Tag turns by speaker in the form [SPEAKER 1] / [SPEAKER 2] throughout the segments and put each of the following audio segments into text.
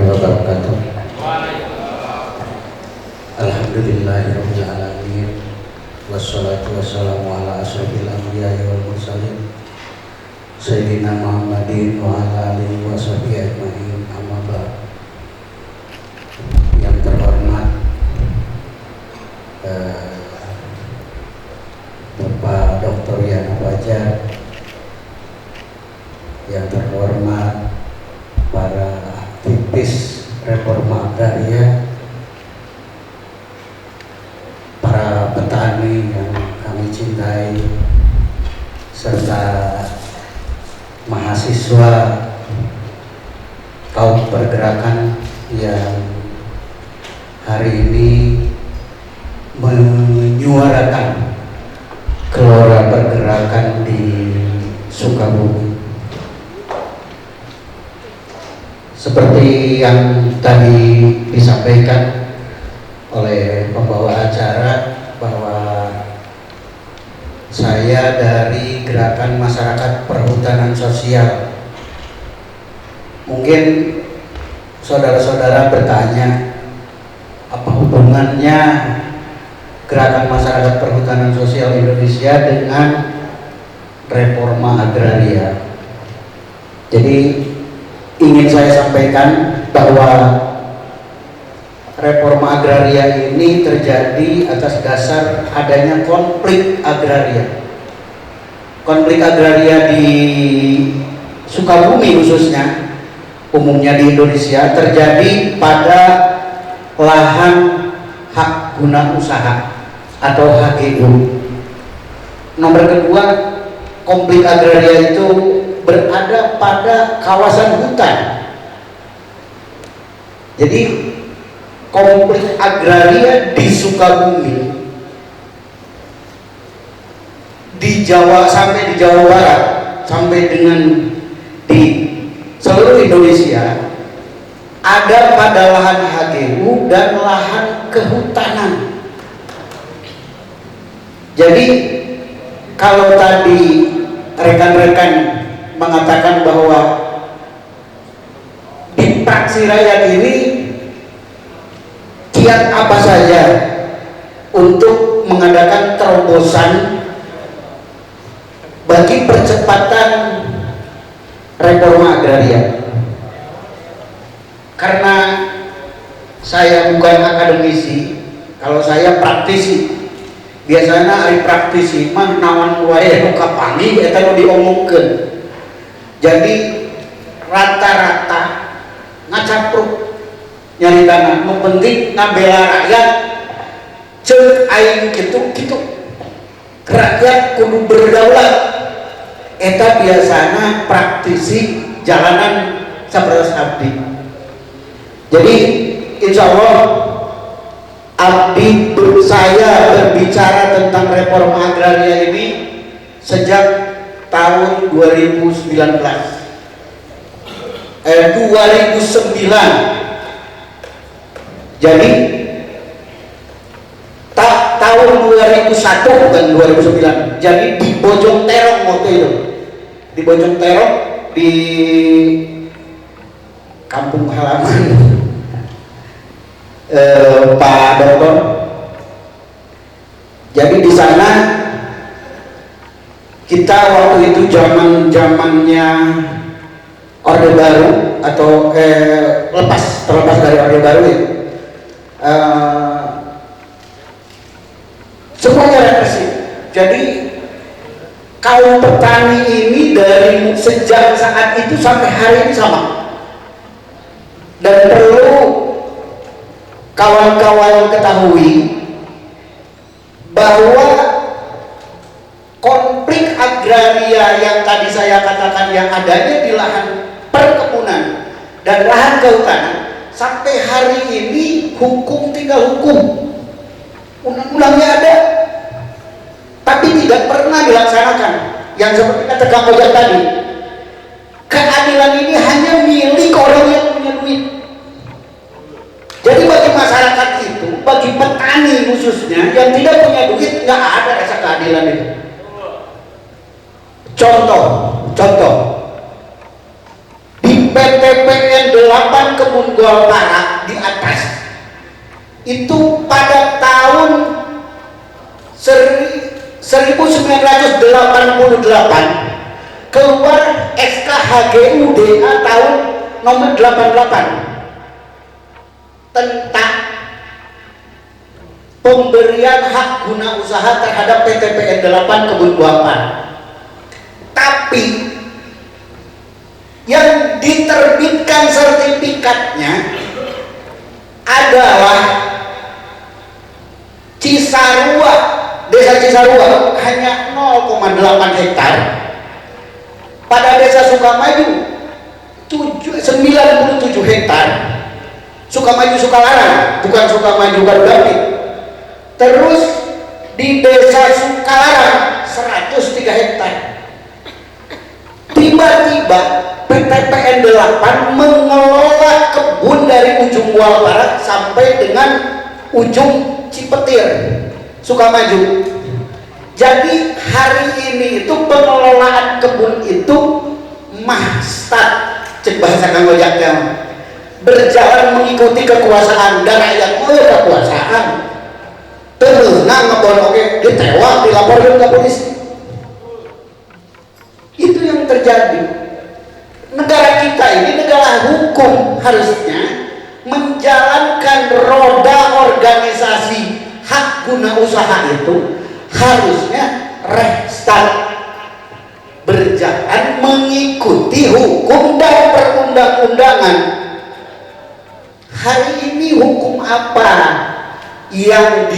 [SPEAKER 1] wabarakatuh. Alhamdulillahirabbil alamin. Wassalatu wassalamu ala asyrofil anbiya'i wal mursalin Sayyidina Muhammadin wa ala alihi wa sahbihi ajma'in, amma ba'd. Yang terhormat Bapak Dr. Yana Fajar, yang terhormat para aktivis reforma agraria, para petani yang kami cintai, serta mahasiswa kaum pergerakan yang hari ini menyuarakan gelora pergerakan di Sukabumi. Seperti yang tadi disampaikan oleh pembawa acara bahwa saya dari Gerakan Masyarakat Perhutanan Sosial. Mungkin saudara-saudara bertanya, apa hubungannya Gerakan Masyarakat Perhutanan Sosial Indonesia dengan reforma agraria? Jadi ingin saya sampaikan bahwa reforma agraria ini terjadi atas dasar adanya konflik agraria. Konflik agraria di Sukabumi khususnya, umumnya di Indonesia, terjadi pada lahan hak guna usaha atau HGU. Nomor kedua, konflik agraria itu berada pada kawasan hutan. Jadi konflik agraria di Sukabumi, di Jawa, sampai di Jawa Barat, sampai dengan di seluruh Indonesia, ada pada lahan HGU dan lahan kehutanan. Jadi kalau tadi rekan-rekan mengatakan bahwa di praksi rakyat ini kiat apa saja untuk mengadakan terobosan bagi percepatan reforma agraria. Karena saya bukan akademisi, kalau saya praktisi. Biasanya hari praktisi mah nawan wae nu kapanggih eta nu diomongkeun. Jadi rata-rata ngacapruk nyaritana, nu penting ngabela rakyat, ceuk aing kitu rakyat kudu berdaulat. Eta biasana praktisi jalanan saberas abdi. Jadi insya Allah saya berbicara tentang reforma agraria ini sejak tahun 2009. Jadi tahun 2001 bukan 2009. Jadi di Bojong Terong waktu itu, di Bojong Terong, di kampung halaman Pak Dokter. Jadi di sana kita waktu itu zamannya Orde Baru atau terlepas dari Orde Baru ya, semuanya represif. Jadi kaum petani ini dari sejak saat itu sampai hari ini sama. Dan perlu kawan-kawan ketahui bahwa konflik agraria yang tadi saya katakan yang adanya di lahan perkebunan dan lahan kehutanan, sampai hari ini hukum tinggal hukum, undang-undangnya ada, tapi tidak pernah dilaksanakan. Yang seperti kata Kang Ojak tadi, keadilan ini hanya milik orang yang punya duit. Jadi bagi masyarakat itu, bagi petani khususnya yang tidak punya duit, nggak ada rasa keadilan itu. Contoh di PTPN 8 kebun Golpara di atas itu pada tahun 1988 keluar SK HGUDA tahun nomor 88 tentang pemberian hak guna usaha terhadap PT PN 8 Kebun Buah Par. Tapi yang diterbitkan sertifikatnya adalah Cisarua, desa Cisarua hanya 0,8 hektar. Pada desa Sukamaju 97 hektar. Sukamaju Sukalarang, bukan Sukamaju Garudapit. Terus di desa Sukalarang 103 hektar. Tiba-tiba PT PN 8 mengelola kebun dari ujung Buah Barat sampai dengan ujung Cipetir, Sukamaju. Jadi hari ini itu pengelolaan kebun itu mahstat, cek bahasa kang Gojaknya, berjalan mengikuti kekuasaan dan rakyat mau kekuasaan. Terus ngebon oke ditewak dilaporkan ke polisi. Itu yang terjadi. Negara kita ini negara hukum, harusnya menjalankan roda organisasi hak guna usaha itu harusnya restart, berjalan mengikuti hukum dan perundang-undangan. Hari ini hukum apa yang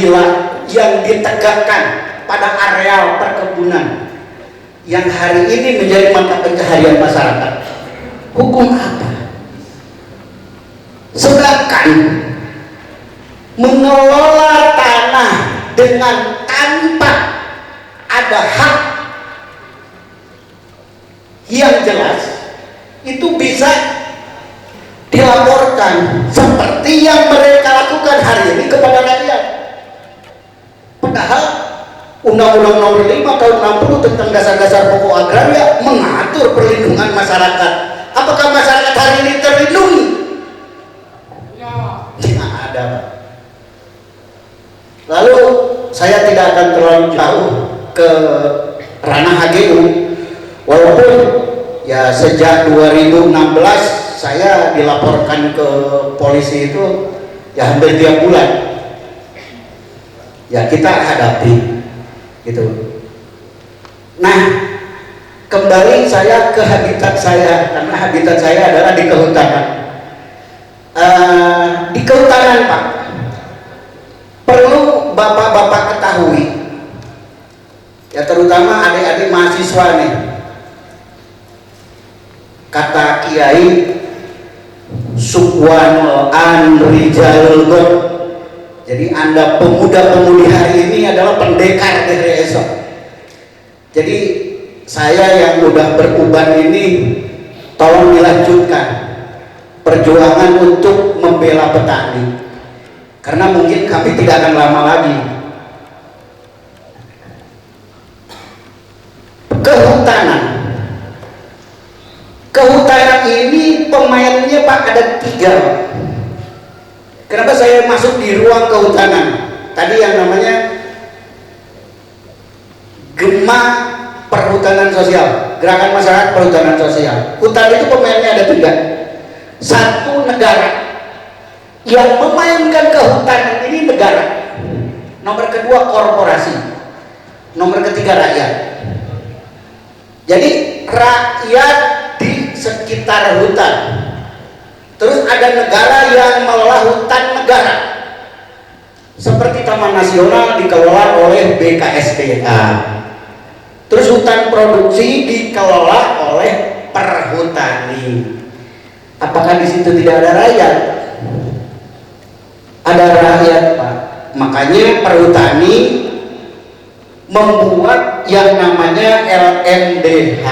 [SPEAKER 1] ditegakkan pada areal perkebunan yang hari ini menjadi mata pencaharian masyarakat? Hukum apa? Sedangkan mengelola tanah dengan tanpa ada hak yang jelas itu bisa dilaporkan seperti yang mereka lakukan hari ini kepada rakyat. Padahal Undang-Undang Nomor 5 Tahun 60 tentang dasar-dasar pokok agraria mengatur perlindungan masyarakat. Apakah masyarakat hari ini terlindungi? Tidak ada. Lalu saya tidak akan terlalu jauh ke ranah HGU, walaupun ya sejak 2016 saya dilaporkan ke polisi itu ya hampir tiap bulan. Ya kita hadapi gitu. Nah, kembali saya ke habitat saya, karena habitat saya adalah di kehutanan. Di kehutanan Pak, perlu bapak-bapak ketahui, ya terutama adik-adik mahasiswa nih, kata Kiai Subwanul Anrijalul God. Jadi Anda pemuda-pemudi hari ini adalah pendekar dari esok. Jadi saya yang udah beruban ini tolong dilanjutkan perjuangan untuk membela petani, karena mungkin kami tidak akan lama lagi. Kehutanan ini pemainnya Pak ada 3. Kenapa saya masuk di ruang kehutanan? Tadi yang namanya Gema Perhutanan Sosial, Gerakan Masyarakat Perhutanan Sosial. Hutan itu pemainnya ada 3. 1 negara yang memainkan kehutanan ini negara. Nomor kedua korporasi. Nomor ketiga rakyat. Jadi rakyat di sekitar hutan. Terus ada negara yang mengelola hutan negara, seperti Taman Nasional dikelola oleh BKSDA. Terus hutan produksi dikelola oleh Perhutani. Apakah di situ tidak ada rakyat? Ada rakyat Pak. Makanya Perhutani membuat yang namanya LMDH,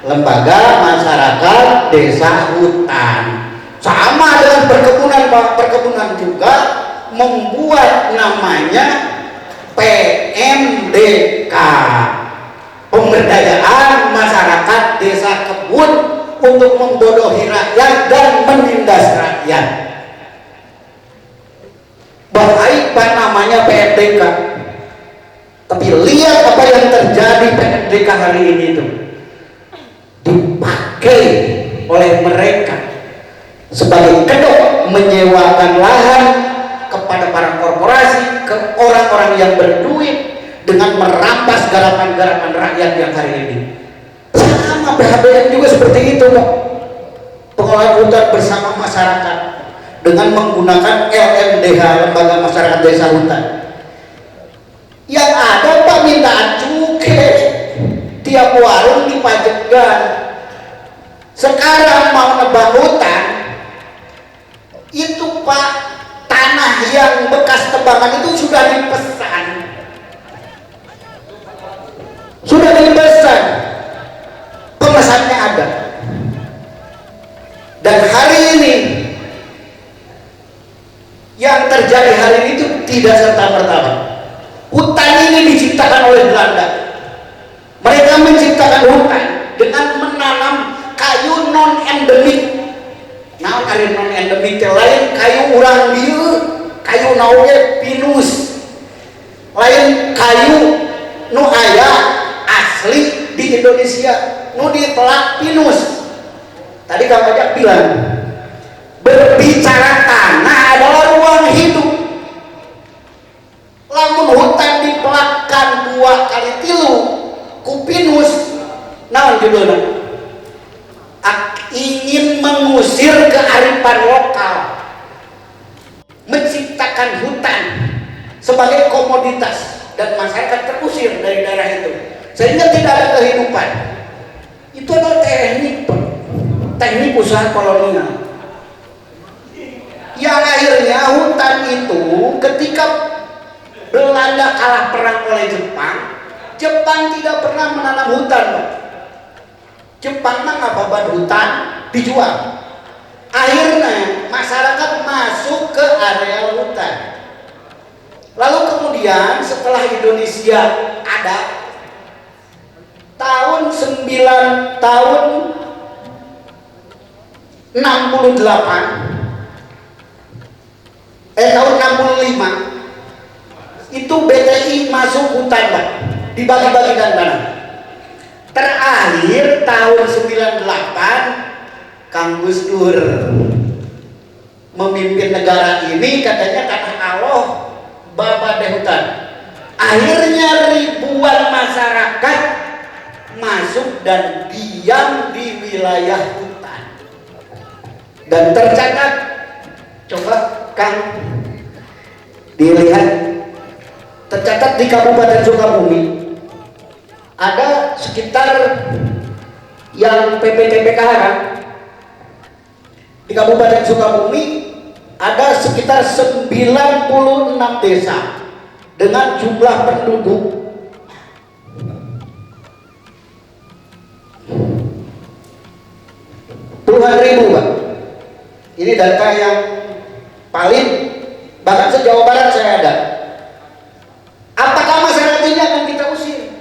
[SPEAKER 1] Lembaga Masyarakat Desa Hutan. Sama dengan perkebunan Pak, perkebunan juga membuat namanya PMDK, Pemberdayaan Masyarakat Desa Kebun, untuk membodohi rakyat dan menindas rakyat. rakyat. Baik Pak namanya PMDK, tapi lihat apa yang terjadi PMDK hari ini itu dipakai oleh mereka sebagai kedok menyewakan lahan kepada para korporasi, ke orang-orang yang berduit dengan merampas garapan-garapan rakyat yang hari ini. Sama PHBM juga seperti itu Pak. Pengelolaan hutan bersama masyarakat dengan menggunakan LMDH, Lembaga Masyarakat Desa Hutan. Yang ada Pak mintaan cukai, tiap warung dipajekan. Sekarang mau nebang hutan, itu Pak, tanah yang bekas tebangan itu sudah dipesan. Sudah dipesan, pemesannya ada. Dan hari ini yang terjadi hari ini itu tidak serta-merta. Hutan ini diciptakan oleh Belanda. Mereka menciptakan hutan dengan menanam kayu non endemik. Nah, kayu non endemik lain kayu urang dia, kayu nauge pinus. Lain kayu nu aya asli di Indonesia, nu ditelak pinus. Tadi Kang Ojak bilang, berbicara tanah adalah ruang hidup. Lamun hutan dipelakkan 2 kali 3 ku pinus, naon judulna? Ingin mengusir kearifan lokal, menciptakan hutan sebagai komoditas dan masyarakat terusir dari daerah itu sehingga tidak ada kehidupan. Itu adalah teknik usaha kolonial yang akhirnya hutan itu ketika Belanda kalah perang oleh Jepang tidak pernah menanam hutan Pak. Jepang mah ngababan hutan dijual. Akhirnya masyarakat masuk ke area hutan. Lalu kemudian setelah Indonesia ada tahun 68 tahun 65 itu BTI masuk hutan Pak, dibagi-bagikan tanah. Terakhir tahun 98 Kang Gus Dur memimpin negara ini, katanya tanah Allah babade hutan. Akhirnya ribuan masyarakat masuk dan diam di wilayah hutan. Dan tercatat, coba Kang dilihat, tercatat di Kabupaten Sukabumi ada sekitar yang PPTPKH kan? Di Kabupaten Sukabumi ada sekitar 96 desa dengan jumlah penduduk puluhan ribu Pak. Ini data yang paling, bahkan se-Jawa Barat saya ada. Apakah masyarakat ini akan kita usir?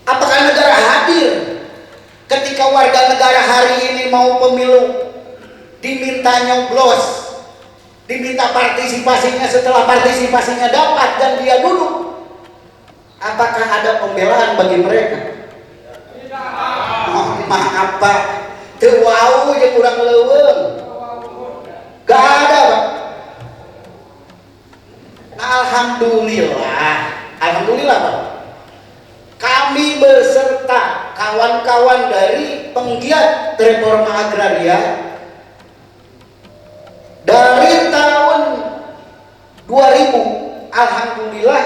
[SPEAKER 1] Apakah negara hadir ketika warga negara hari ini mau pemilu, diminta nyoblos, diminta partisipasinya, setelah partisipasinya dapat dan dia duduk, apakah ada pembelaan bagi mereka? Oh, maaf Pak, terwau yang kurang leuweung, gak ada Pak. Nah, alhamdulillah Pak, kami beserta kawan-kawan dari penggiat reforma agraria dari tahun 2000, alhamdulillah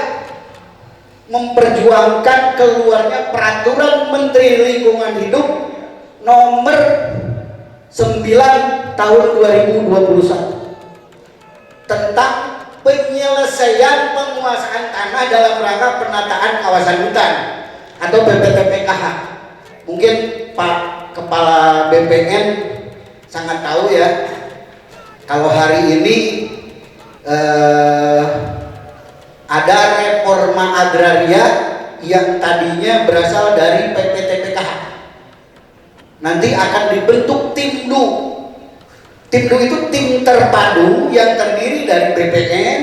[SPEAKER 1] memperjuangkan keluarnya peraturan Menteri Lingkungan Hidup nomor 9 tahun 2021 tentang penyelesaian penguasaan tanah dalam rangka penataan kawasan hutan atau BPTPKH. Mungkin Pak Kepala BPN sangat tahu ya, kalau hari ini ada reforma agraria yang tadinya berasal dari PPTPKH. Nanti akan dibentuk Timdu. Timdu itu tim terpadu yang terdiri dari BPN,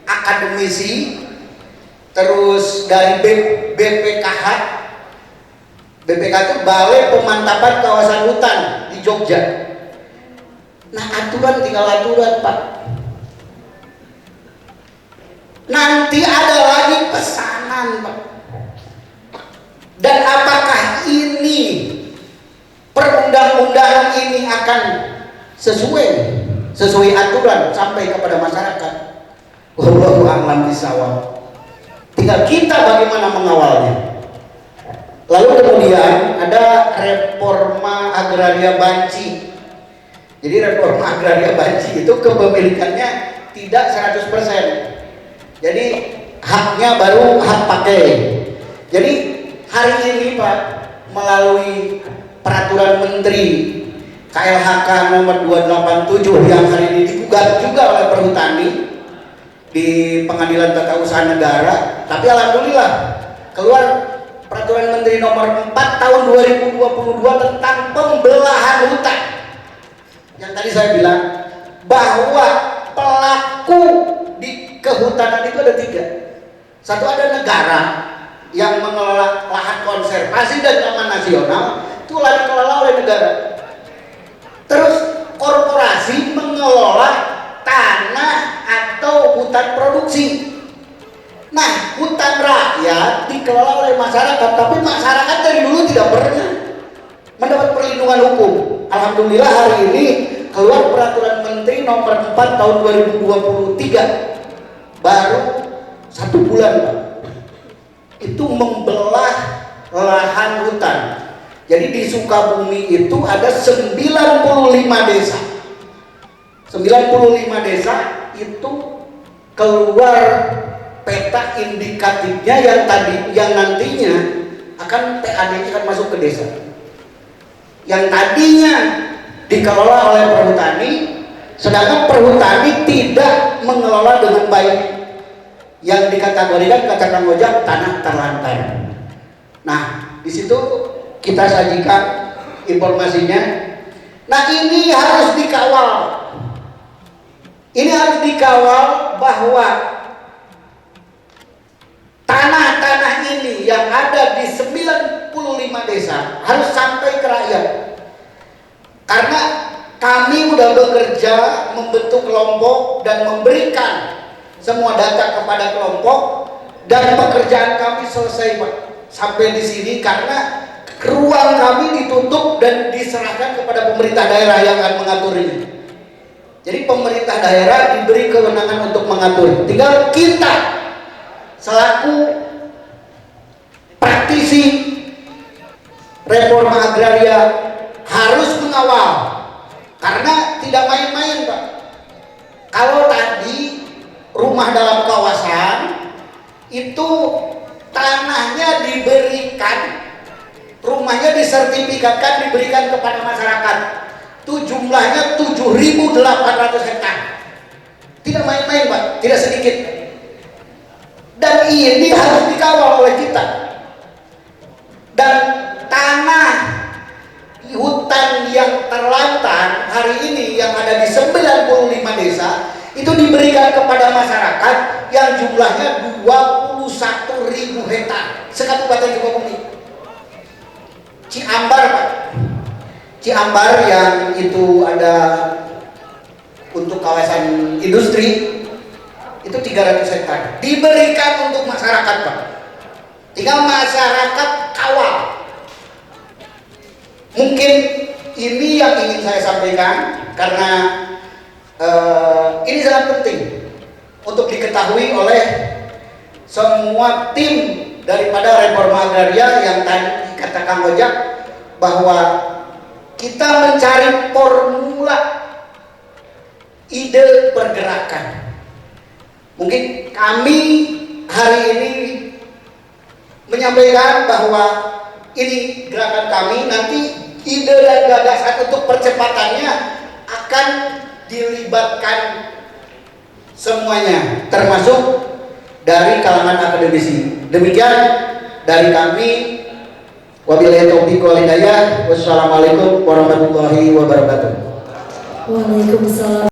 [SPEAKER 1] akademisi, terus dari BPKH. BPK itu Balai Pemantapan Kawasan Hutan di Jogja. Nah, aturan tinggal aturan, Pak. Nanti ada lagi pesanan, Pak. Dan apakah ini perundang-undangan ini akan sesuai aturan sampai kepada masyarakat? Wallahu a'lam bishawab. Tinggal kita bagaimana mengawalnya. Lalu kemudian ada reforma agraria Banci. Jadi reforma agraria Banci itu kepemilikannya tidak 100%. Jadi haknya baru hak pakai. Jadi hari ini Pak, melalui peraturan Menteri KLHK nomor 287 yang hari ini digugat juga oleh Perhutani di Pengadilan Tata Usaha Negara, tapi alhamdulillah keluar peraturan Menteri nomor 4 tahun 2022 tentang pembelahan hutan. Yang tadi saya bilang bahwa pelaku di kehutanan itu ada 3. Satu, ada negara yang mengelola lahan konservasi dan taman nasional, itu dikelola oleh negara. Terus korporasi mengelola tanah atau hutan produksi. Nah, hutan rakyat dikelola oleh masyarakat, tapi masyarakat dari dulu tidak pernah mendapat perlindungan hukum. Alhamdulillah hari ini keluar peraturan Menteri nomor 4 tahun 2023, baru 1 bulan Pak, itu membelah lahan hutan. Jadi di Sukabumi itu ada 95 desa. 95 desa itu keluar peta indikatifnya yang nantinya akan PAD-nya akan masuk ke desa. Yang tadinya dikelola oleh Perhutani, sedangkan Perhutani tidak mengelola dengan baik, yang dikategorikan kata Kang Ojak tanah terlantar. Nah, di situ kita sajikan informasinya. Nah, ini harus dikawal. Ini harus dikawal bahwa tanah-tanah ini yang ada di 95 desa harus sampai ke rakyat. Karena kami sudah bekerja membentuk kelompok dan memberikan semua data kepada kelompok, dan pekerjaan kami selesai Pak sampai di sini karena ruang kami ditutup dan diserahkan kepada pemerintah daerah yang akan mengatur ini. Jadi pemerintah daerah diberi kewenangan untuk mengatur. Tinggal kita selaku praktisi reforma agraria harus mengawal, karena tidak main-main Pak. Kalau tadi rumah dalam kawasan itu tanahnya diberikan, rumahnya disertifikatkan, diberikan kepada masyarakat, itu jumlahnya 7.800 hektar. Tidak main-main Pak, tidak sedikit. Dan ini harus dikawal oleh kita. Dan tanah hutan yang terlantar hari ini yang ada di 95 desa itu diberikan kepada masyarakat yang jumlahnya 21.000 hektar se-Kabupaten Sukabumi. Ciambar Pak, Ciambar yang itu ada untuk kawasan industri itu 300 hektar diberikan untuk masyarakat Pak. Tinggal masyarakat kawal. Mungkin ini yang ingin saya sampaikan karena ini sangat penting untuk diketahui oleh semua tim daripada reforma agraria yang tadi kata Kang Ojak, bahwa kita mencari formula ide pergerakan. Mungkin kami hari ini menyampaikan bahwa ini gerakan kami, nanti ide dan gagasan untuk percepatannya akan dilibatkan semuanya, termasuk dari kalangan akademisi. Demikian dari kami. Wabillahi taufiq wal hidayah. Wassalamualaikum warahmatullahi wabarakatuh.
[SPEAKER 2] Waalaikumsalam.